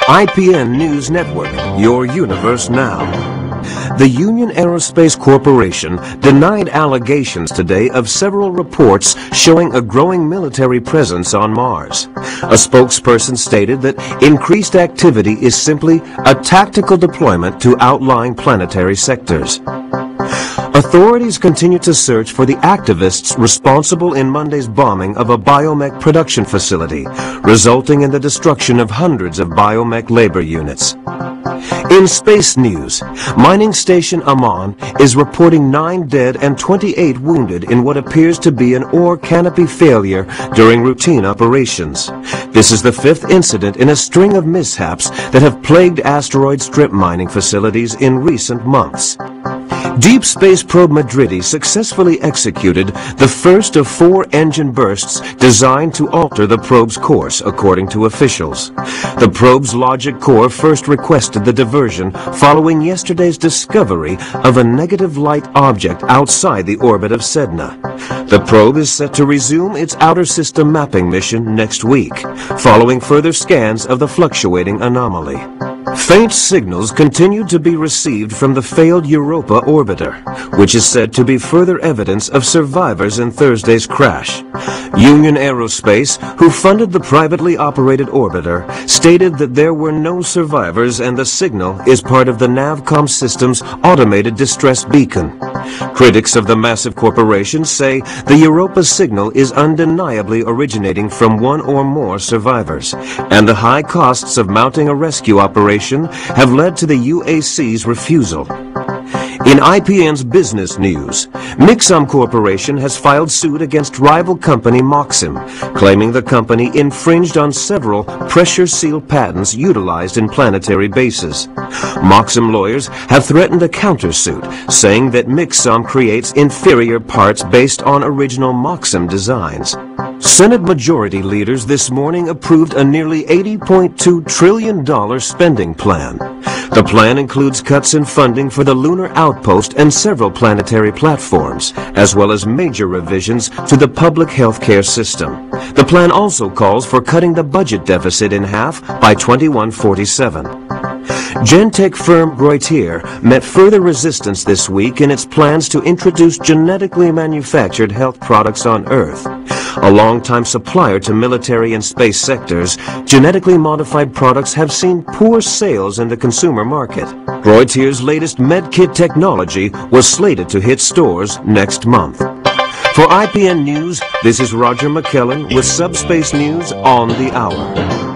IPN News Network, your universe now. The Union Aerospace Corporation denied allegations today of several reports showing a growing military presence on Mars. A spokesperson stated that increased activity is simply a tactical deployment to outlying planetary sectors. Authorities continue to search for the activists responsible in Monday's bombing of a biomech production facility, resulting in the destruction of hundreds of biomech labor units. In space news, mining station Amman is reporting 9 dead and 28 wounded in what appears to be an ore canopy failure during routine operations. This is the 5th incident in a string of mishaps that have plagued asteroid strip mining facilities in recent months. Deep Space Probe Madridi successfully executed the first of 4 engine bursts designed to alter the probe's course, according to officials. The probe's logic core first requested the diversion following yesterday's discovery of a negative light object outside the orbit of Sedna. The probe is set to resume its outer system mapping mission next week, following further scans of the fluctuating anomaly. Faint signals continue to be received from the failed Europa orbiter, which is said to be further evidence of survivors in Thursday's crash. Union Aerospace, who funded the privately operated orbiter, stated that there were no survivors and the signal is part of the Navcom system's automated distress beacon. Critics of the massive corporation say the Europa signal is undeniably originating from one or more survivors, and the high costs of mounting a rescue operation have led to the UAC's refusal. In IPN's business news, Mixom Corporation has filed suit against rival company Moxim, claiming the company infringed on several pressure seal patents utilized in planetary bases. Moxim lawyers have threatened a countersuit, saying that Mixom creates inferior parts based on original Moxim designs. Senate Majority leaders this morning approved a nearly $80.2 trillion spending plan. The plan includes cuts in funding for the lunar outpost and several planetary platforms, as well as major revisions to the public health care system. The plan also calls for cutting the budget deficit in half by 2147. Gentech firm Reuters met further resistance this week in its plans to introduce genetically manufactured health products on Earth. A longtime supplier to military and space sectors, genetically modified products have seen poor sales in the consumer market. Reuters' latest medkit technology was slated to hit stores next month. For IPN News, this is Roger McKellen with Subspace News on the Hour.